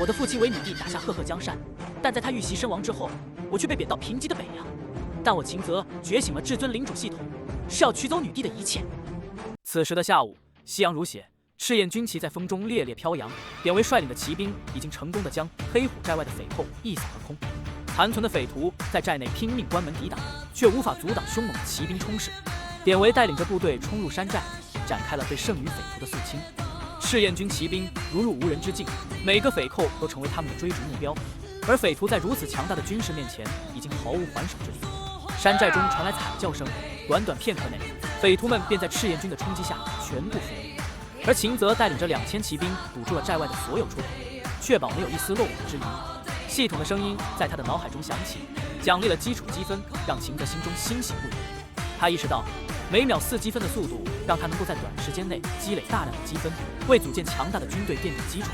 我的父亲为女帝打下赫赫江山，但在他遇袭身亡之后，我却被贬到贫瘠的北凉。但我秦泽觉醒了至尊领主系统，是要取走女帝的一切。此时的下午，夕阳如血，赤焰军旗在风中猎猎飘扬，典韦率领的骑兵已经成功的将黑虎寨外的匪寇一扫而空。残存的匪徒在寨内拼命关门抵挡，却无法阻挡凶猛的骑兵冲势。典韦带领着部队冲入山寨，展开了对剩余匪徒的肃清。赤焰军骑兵如入无人之境，每个匪寇都成为他们的追逐目标。而匪徒在如此强大的军事面前，已经毫无还手之力。山寨中传来惨叫声，短短片刻内，匪徒们便在赤焰军的冲击下全部覆灭。而秦泽带领着2000骑兵堵住了寨外的所有出口，确保没有一丝漏网之鱼。系统的声音在他的脑海中响起，奖励了基础积分，让秦泽心中欣喜不已。他意识到，每秒4积分的速度，让他能够在短时间内积累大量的积分，为组建强大的军队奠定基础。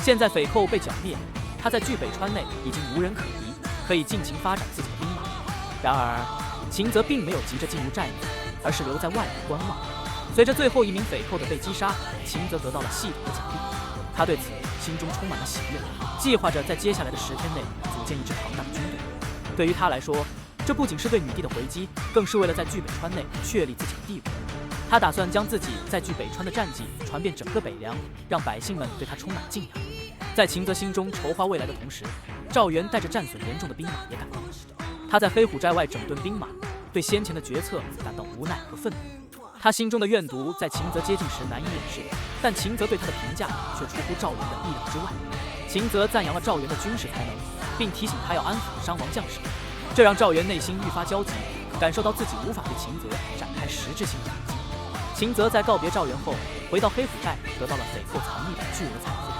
现在匪寇被剿灭，他在据北川内已经无人可敌，可以尽情发展自己的兵马。然而，秦泽并没有急着进入寨内，而是留在外面观望。随着最后一名匪寇的被击杀，秦泽得到了系统的奖励。他对此心中充满了喜悦，计划着在接下来的10天内组建一支庞大的军队。对于他来说，这不仅是对女帝的回击，更是为了在据北川内确立自己的地位。他打算将自己在据北川的战绩传遍整个北凉，让百姓们对他充满敬仰。在秦泽心中筹划未来的同时，赵元带着战损严重的兵马也赶到。他在黑虎寨外整顿兵马，对先前的决策感到无奈和愤怒。他心中的怨毒在秦泽接近时难以掩饰，但秦泽对他的评价却出乎赵元的意料之外。秦泽赞扬了赵元的军事才能，并提醒他要安抚伤亡将士，这让赵元内心愈发焦急，感受到自己无法对秦泽展开实质性的反击。秦泽在告别赵元后，回到黑虎寨，得到了匪寇藏匿的巨额财富。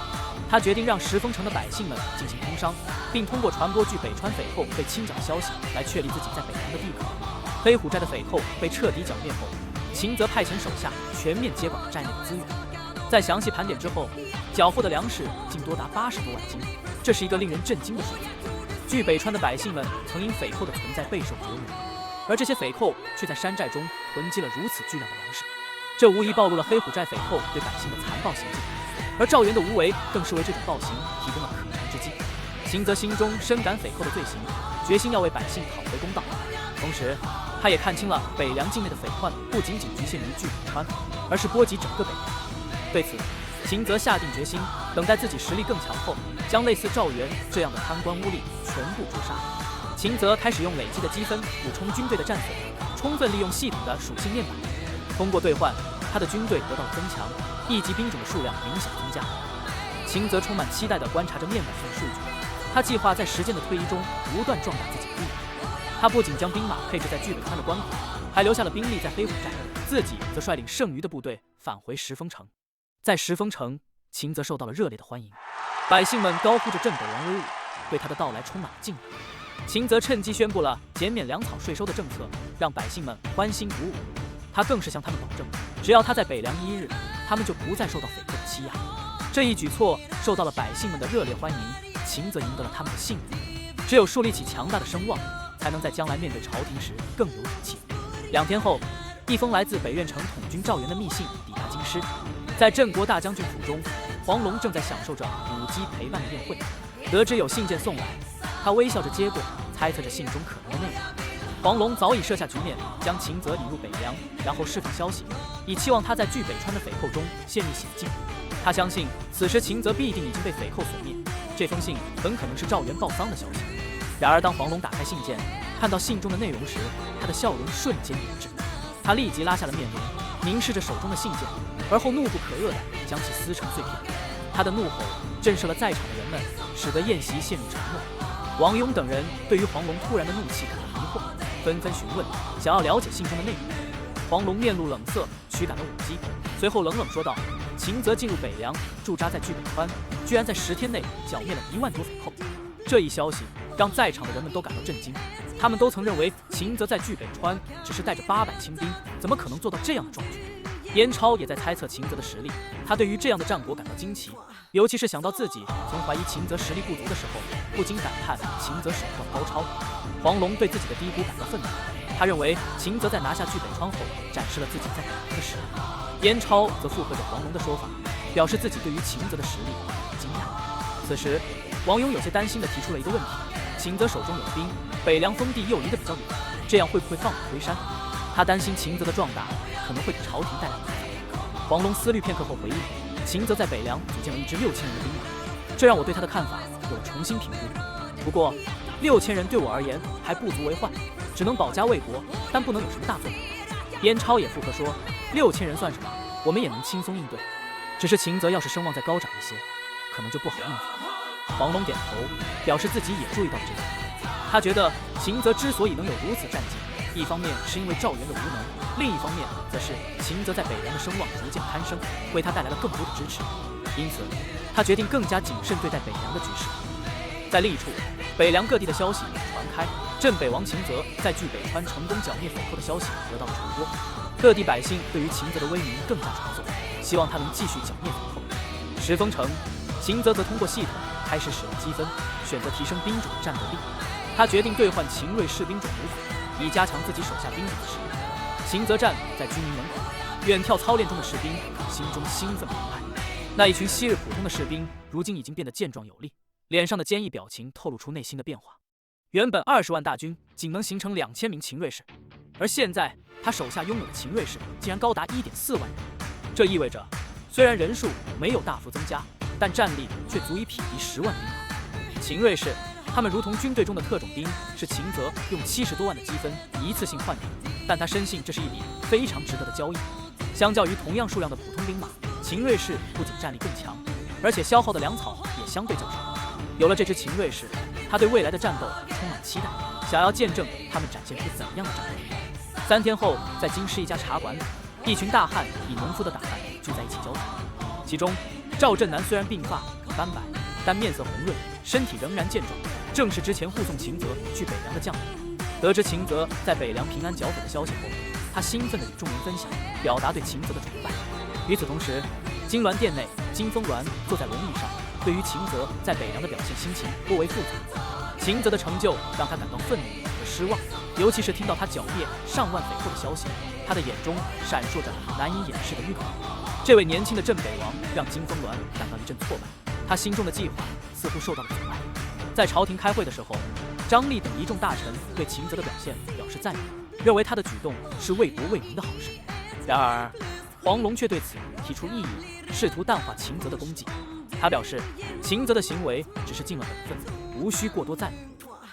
他决定让石峰城的百姓们进行通商，并通过传播据北川匪寇被清剿的消息，来确立自己在北凉的地位。黑虎寨的匪寇被彻底剿灭后，秦泽派遣手下全面接管了寨内的资源。在详细盘点之后，缴获的粮食竟多达80多万斤，这是一个令人震惊的数字。据北川的百姓们曾因匪寇的存在备受折磨，而这些匪寇却在山寨中囤积了如此巨量的粮食，这无疑暴露了黑虎寨匪寇对百姓的残暴行径。而赵元的无为更是为这种暴行提供了可乘之机。秦泽心中深感匪寇的罪行，决心要为百姓讨回公道。同时，他也看清了北凉境内的匪患不仅仅局限于据北川，而是波及整个北凉。对此，秦泽下定决心，等待自己实力更强后，将类似赵元这样的贪官污吏全部诛杀。秦泽开始用累积的积分补充军队的战损，充分利用系统的属性面板。通过兑换，他的军队得到了增强，一级兵种的数量明显增加。秦泽充满期待地观察着面板上的数据，他计划在时间的推移中不断壮大自己的力量。他不仅将兵马配置在据北川的关口，还留下了兵力在黑虎寨，自己则率领剩余的部队返回石峰城。在石峰城，秦泽受到了热烈的欢迎，百姓们高呼着镇北王威武，对他的到来充满了敬仰。秦泽趁机宣布了减免粮草税收的政策，让百姓们欢欣鼓舞。他更是向他们保证，只要他在北凉1日，他们就不再受到匪寇的欺压。这一举措受到了百姓们的热烈欢迎，秦泽赢得了他们的信任。只有树立起强大的声望，才能在将来面对朝廷时更有勇气。2天后，一封来自北苑城统军赵元的密信抵达京师。在镇国大将军府中，黄龙正在享受着舞姬陪伴的宴会。得知有信件送来，他微笑着接过，猜测着信中可能的内容。黄龙早已设下局面，将秦泽引入北凉，然后释放消息，以期望他在据北川的匪寇中陷入险境。他相信此时秦泽必定已经被匪寇所灭，这封信很可能是赵元报丧的消息。然而当黄龙打开信件，看到信中的内容时，他的笑容瞬间凝滞。他立即拉下了面容，凝视着手中的信件，而后怒不可遏地将其撕成碎片。他的怒吼震慑了在场的人们，使得宴席陷入沉默。王庸等人对于黄龙突然的怒气感到疑惑，纷纷询问，想要了解信中的内容。黄龙面露冷色，驱赶了舞姬，随后冷冷说道：“秦泽进入北凉，驻扎在据北川，居然在10天内剿灭了1万多匪寇。”这一消息让在场的人们都感到震惊，他们都曾认为秦泽在据北川只是带着800轻兵，怎么可能做到这样的壮举？燕超也在猜测秦泽的实力，他对于这样的战果感到惊奇，尤其是想到自己曾怀疑秦泽实力不足的时候，不禁感叹秦泽手段高超。黄龙对自己的低估感到愤怒，他认为秦泽在拿下据北川后展示了自己在北凉的实力。燕超则附和着黄龙的说法，表示自己对于秦泽的实力感到惊讶。此时，王庸有些担心地提出了一个问题：秦泽手中有兵，北凉封地又离得比较远，这样会不会放火推山？他担心秦泽的壮大可能会给朝廷带来麻烦。黄龙思虑片刻后回应：秦泽在北凉组建了一支6000人的兵马，这让我对他的看法有了重新评估。不过，6000人对我而言还不足为患，只能保家卫国，但不能有什么大作用。燕超也附和说：6000人算什么？我们也能轻松应对。只是秦泽要是声望再高涨一些，可能就不好应付。黄龙点头，表示自己也注意到了这点。他觉得秦泽之所以能有如此战绩，一方面是因为赵元的无能，另一方面则是秦泽在北凉的声望逐渐攀升，为他带来了更多的支持。因此，他决定更加谨慎对待北凉的局势。在另一处，北凉各地的消息传开，镇北王秦泽在据北川成功剿灭匪寇的消息得到了传播，各地百姓对于秦泽的威名更加传颂，希望他能继续剿灭匪寇。石峰城，秦泽则通过系统开始使用积分，选择提升兵种的战斗力。他决定兑换秦锐士兵种5法，以加强自己手下兵种的实力。秦泽站在军营门口，远眺操练中的士兵，心中兴奋澎湃。那一群昔日普通的士兵，如今已经变得健壮有力，脸上的坚毅表情透露出内心的变化。原本20万大军仅能形成2000名秦锐士，而现在他手下拥有的秦锐士竟然高达1.4万人。这意味着，虽然人数没有大幅增加，但战力却足以匹敌10万兵马。秦锐士，他们如同军队中的特种兵，是秦泽用70多万的积分一次性换来的，但他深信这是一笔非常值得的交易。相较于同样数量的普通兵马，秦锐士不仅战力更强，而且消耗的粮草也相对较少。有了这支秦锐士，他对未来的战斗充满期待，想要见证他们展现出怎样的战斗力。3天后，在京师一家茶馆里，一群大汉以农夫的打扮聚在一起交谈。其中，赵振南虽然鬓发斑白，但面色红润，身体仍然健壮，正是之前护送秦泽去北凉的将领。得知秦泽在北凉平安剿匪的消息后，他兴奋地与众人分享，表达对秦泽的崇拜。与此同时，金銮殿内，金风銮坐在龙椅上，对于秦泽在北凉的表现心情颇为复杂。秦泽的成就让他感到愤怒和失望，尤其是听到他剿灭上万匪寇的消息，他的眼中闪烁着难以掩饰的愠悔。这位年轻的镇北王让金风銮感到一阵挫败，他心中的计划似乎受到了阻碍。在朝廷开会的时候，张力等一众大臣对秦泽的表现表示赞扬，认为他的举动是为国为民的好事。然而，黄龙却对此提出异议，试图淡化秦泽的功绩。他表示，秦泽的行为只是尽了本分，无需过多赞誉。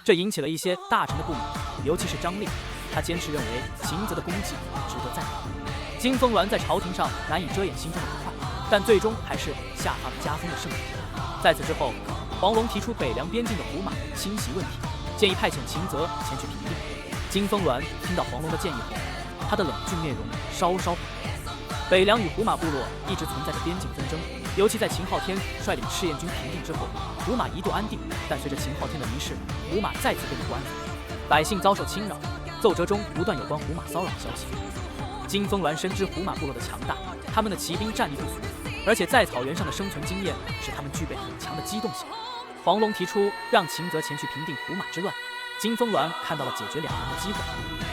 这引起了一些大臣的不满，尤其是张力，他坚持认为秦泽的功绩值得赞扬。金风銮在朝廷上难以遮掩心中的不快，但最终还是下发了加封的圣旨。在此之后，黄龙提出北凉边境的胡马侵袭问题，建议派遣秦泽前去平定。金风銮听到黄龙的建议后，他的冷峻面容稍稍缓和。北凉与胡马部落一直存在着边境纷争，尤其在秦昊天率领赤焰军平定之后，胡马一度安定，但随着秦昊天的离世，胡马再次变得不安分，百姓遭受侵扰，奏折中不断有关胡马骚扰的消息。金风銮深知胡马部落的强大，他们的骑兵战力不俗，而且在草原上的生存经验使他们具备很强的机动性。黄龙提出让秦泽前去平定胡马之乱，金风銮看到了解决两难的机会。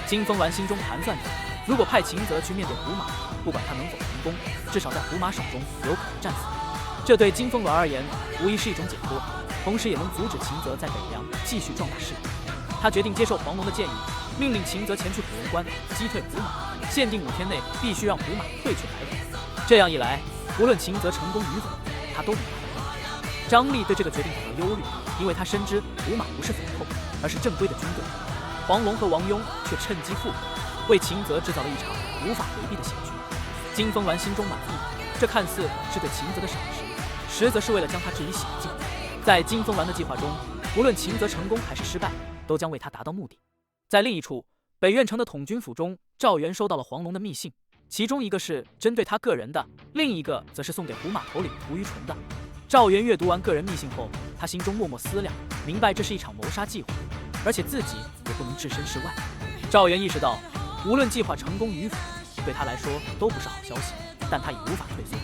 金风銮心中盘算着，如果派秦泽去面对胡马，不管他能否成功，至少在胡马手中有可能战死。这对金风銮而言无疑是一种解脱，同时也能阻止秦泽在北凉继续壮大势力。他决定接受黄龙的建议，命令秦泽前去虎龙关击退胡马，限定5天内必须让胡马退去来北。这样一来，无论秦泽成功与否，他都能拿到功。张力对这个决定感到忧虑，因为他深知胡马不是匪寇，而是正规的军队。黄龙和王庸却趁机附和，为秦泽制造了一场无法回避的险局。金风銮心中满意，这看似是对秦泽的赏识，实则是为了将他置于险境。在金风銮的计划中，无论秦泽成功还是失败，都将为他达到目的。在另一处，北苑城的统军府中，赵元收到了黄龙的密信，其中一个是针对他个人的，另一个则是送给胡马头领涂于纯的。赵元阅读完个人密信后，他心中默默思量，明白这是一场谋杀计划，而且自己也不能置身事外。赵元意识到，无论计划成功与否，对他来说都不是好消息，但他已无法退缩。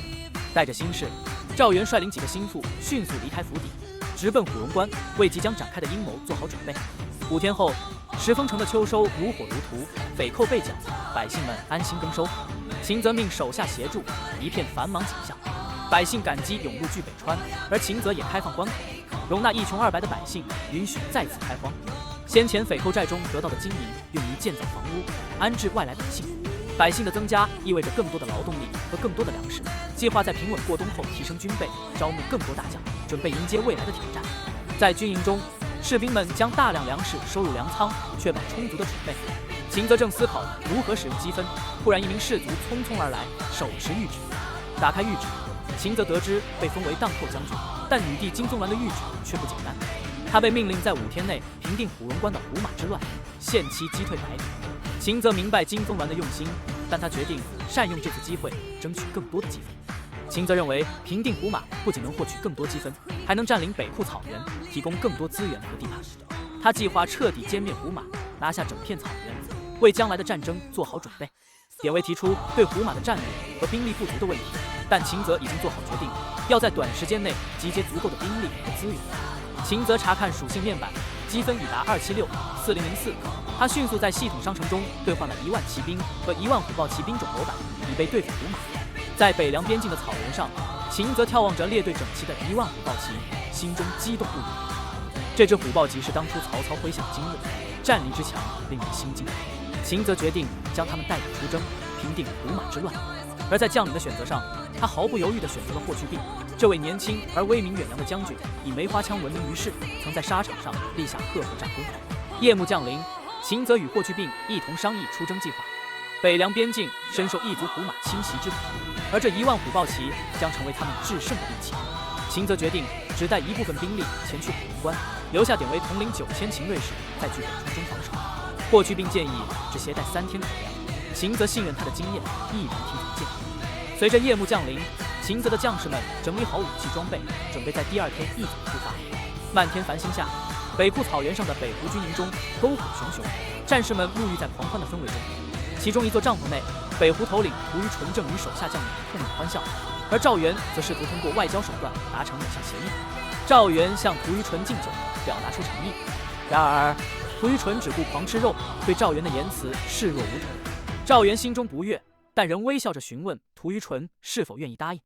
带着心事，赵元率领几个心腹迅速离开府邸，直奔虎龙关，为即将展开的阴谋做好准备。5天后，石峰城的秋收如火如荼，匪寇被剿，百姓们安心耕收。秦泽命手下协助，一片繁忙景象。百姓感激涌入据北川，而秦则也开放关口，容纳一穷二白的百姓，允许再次开荒。先前匪寇寨中得到的金银用于建造房屋，安置外来百姓。百姓的增加意味着更多的劳动力和更多的粮食。计划在平稳过冬后提升军备，招募更多大将，准备迎接未来的挑战。在军营中，士兵们将大量粮食收入粮仓，确保充足的准备。秦则正思考如何使用积分，忽然一名士卒匆匆而来，手持谕旨。打开谕旨，秦则得知被封为荡寇将军，但女帝金宗鸾的谕旨却不简单。他被命令在5天内平定虎荣关的胡马之乱，限期击退白虎。秦则明白金宗鸾的用心，但他决定善用这次机会，争取更多的积分。秦则认为，平定胡马不仅能获取更多积分，还能占领北户草原，提供更多资源和地盘。他计划彻底歼灭胡马，拿下整片草原，为将来的战争做好准备。典韦提出对胡马的战略和兵力不足的问题，但秦则已经做好决定，要在短时间内集结足够的兵力和资源。秦则查看属性面板，积分已达2764004。他迅速在系统商城中兑换了1万骑兵和1万虎豹骑兵种模板，以备对付胡马。在北凉边境的草原上，秦则眺望着列队整齐的1万虎豹骑，心中激动不已。这支虎豹骑是当初曹操麾下的精锐，战力之强令人心惊。秦则决定将他们带领出征，平定胡马之乱。而在将领的选择上，他毫不犹豫地选择了霍去病。这位年轻而威名远扬的将军，以梅花枪闻名于世，曾在沙场上立下赫赫战功。夜幕降临，秦则与霍去病一同商议出征计划。北凉边境深受异族胡马侵袭之苦，而这1万虎豹骑将成为他们制胜的利器。秦则决定只带一部分兵力前去虎荣关，留下典韦统领9000秦锐士在据北川中防守。霍去病建议只携带3天口粮，秦则信任他的经验，毅然听从建议。随着夜幕降临，秦则的将士们整理好武器装备，准备在第2天一早出发。漫天繁星下，北户草原上的北湖军营中篝火熊熊，战士们沐浴在狂欢的氛围中。其中一座帐篷内，北湖头领屠于纯正与手下将领痛饮欢笑，而赵元则试图通过外交手段达成某项协议。赵元向屠于纯敬酒，表达出诚意。然而，屠于纯只顾狂吃肉，对赵元的言辞视若无睹。赵元心中不悦，但仍微笑着询问屠于纯是否愿意答应。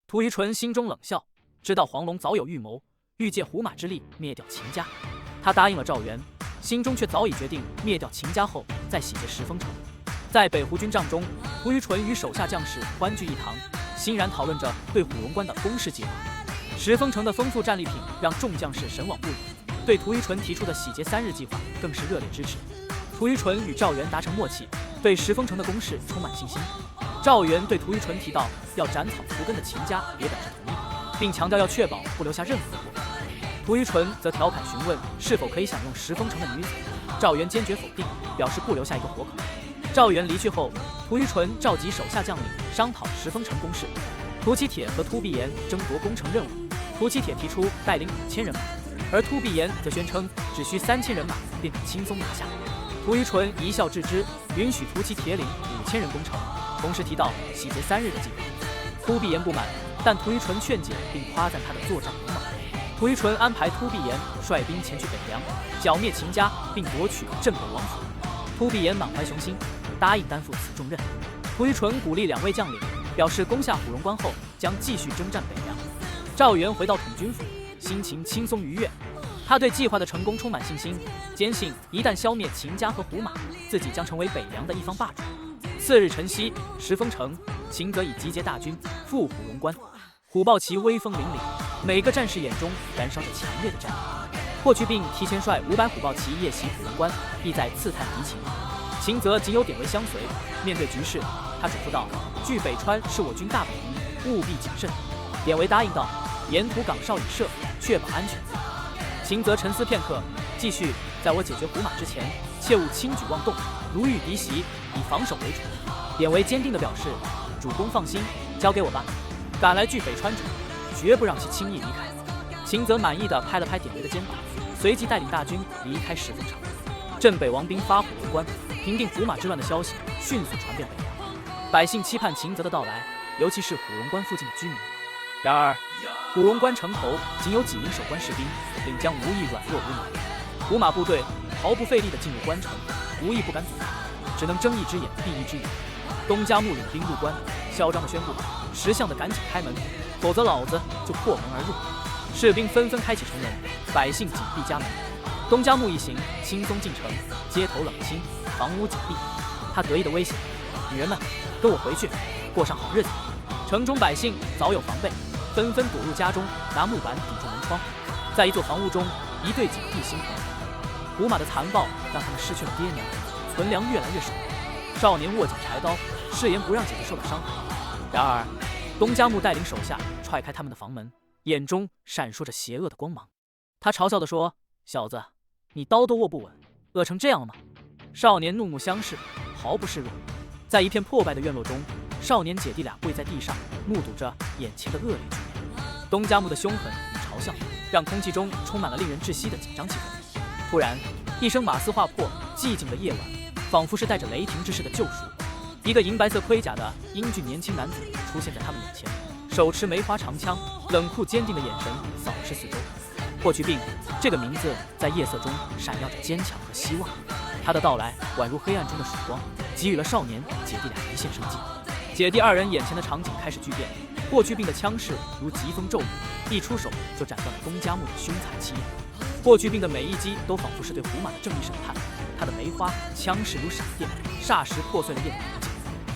屠于纯心中冷笑，知道黄龙早有预谋，欲借胡马之力灭掉秦家。他答应了赵元，心中却早已决定灭掉秦家后再洗劫石峰城。在北湖军帐中，屠于纯与手下将士欢聚一堂，欣然讨论着对虎荣关的攻势计划。石峰城的丰富战利品让众将士神往不已，对屠于纯提出的洗劫3日计划更是热烈支持。屠于纯与赵元达成默契，对石峰城的攻势充满信心。赵元对屠于纯提到要斩草除根的秦家也表示同意，并强调要确保不留下任何活口。屠于纯则调侃询问是否可以享用石峰城的女子，赵元坚决否定，表示不留下一个活口。赵元离去后，屠于纯召集手下将领商讨石峰城攻势。屠其铁和突必炎争夺攻城任务，屠其铁提出带领5000人马，而突必炎则宣称只需3000人马便可轻松拿下。屠于纯一笑置之，允许屠其铁领5000人攻城，同时提到洗劫3日的计划。突必炎不满，但屠于纯劝解并夸赞他的作战勇猛。屠于纯安排突必炎率兵前去北凉，剿灭秦家，并夺取镇北王府。突必炎满怀雄心，答应担负此重任。屠于纯鼓励2位将领，表示攻下虎荣关后将继续征战北凉。赵元回到统军府，心情轻松愉悦。他对计划的成功充满信心，坚信一旦消灭秦家和胡马，自己将成为北凉的一方霸主。次日晨曦，石峰城，秦则已集结大军赴虎荣关。虎豹骑威风凛凛，每个战士眼中燃烧着强烈的战意。霍去病提前率500虎豹骑夜袭虎荣关，意在刺探敌情。秦则仅有典韦相随，面对局势，他嘱咐道：“据北川是我军大本营，务必谨慎。”典韦答应道：“沿途岗哨已设，确保安全。”秦则沉思片刻，继续：“在我解决胡马之前，切勿轻举妄动，如遇敌袭，以防守为主。”典韦坚定地表示：“主公放心，交给我吧。赶来据北川者，绝不让其轻易离开。”秦则满意地拍了拍典韦的肩膀，随即带领大军离开石峰城。镇北王兵发虎荣关，平定胡马之乱的消息迅速传遍北凉，百姓期盼秦则的到来，尤其是虎荣关附近的居民。然而，虎荣关城头仅有几名守关士兵，领将无意软弱无能。胡马部队毫不费力地进入关城，无意不敢阻拦，只能睁一只眼闭一只眼。东家木领兵入关，嚣张地宣布：“识相的赶紧开门，否则老子就破门而入。士兵纷纷开启城门，百姓紧闭家门。东家木一行轻松进城，街头冷清，房屋紧闭。他得意地威胁：“女人们，跟我回去，过上好日子。”城中百姓早有防备，纷纷躲入家中，拿木板抵住门窗。在一座房屋中，一对紧闭心头。胡马的残暴让他们失去了爹娘，存粮越来越少。少年握紧柴刀，誓言不让姐姐受到伤害。然而，东家木带领手下踹开他们的房门，眼中闪烁着邪恶的光芒。他嘲笑地说：“小子，你刀都握不稳，饿成这样了吗？”少年怒目相视，毫不示弱。在一片破败的院落中，少年姐弟俩跪在地上，目睹着眼前的恶劣局面。东家木的凶狠与嘲笑，让空气中充满了令人窒息的紧张气氛。突然，一声马嘶划破寂静的夜晚，仿佛是带着雷霆之势的救赎。一个银白色盔甲的英俊年轻男子出现在他们眼前，手持梅花长枪，冷酷坚定的眼神扫视四周。霍去病这个名字在夜色中闪耀着坚强和希望，他的到来宛如黑暗中的曙光，给予了少年姐弟俩一线生机。姐弟二人眼前的场景开始巨变，霍去病的枪势如疾风骤雨，一出手就斩断了东家木的凶残气焰。霍去病的每一击都仿佛是对胡马的正义审判，他的梅花枪势如闪电，霎时破碎了夜的宁静。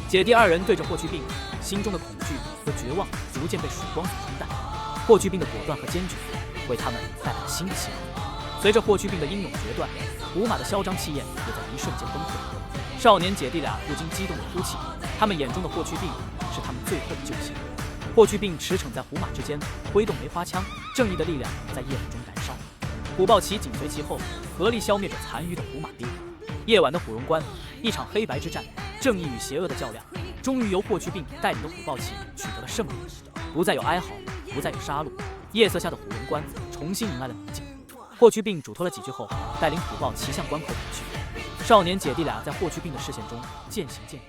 姐弟二人对着霍去病，心中的恐惧和绝望逐渐被曙光所冲淡。霍去病的果断和坚决为他们带来了新的希望。随着霍去病的英勇决断，胡马的嚣张气焰也在一瞬间崩溃。少年姐弟俩不禁激动地哭泣，他们眼中的霍去病是他们最后的救星。霍去病驰骋在胡马之间，挥动梅花枪，正义的力量在夜晚中燃烧。虎豹骑紧随其后，合力消灭着残余的胡马兵。夜晚的虎荣关，一场黑白之战，正义与邪恶的较量，终于由霍去病带领的虎豹骑取得了胜利。不再有哀嚎，不再有杀戮，夜色下的虎荣关重新迎来了宁静。霍去病嘱托了几句后，带领虎豹骑向关口远去。少年姐弟俩在霍去病的视线中渐行渐远。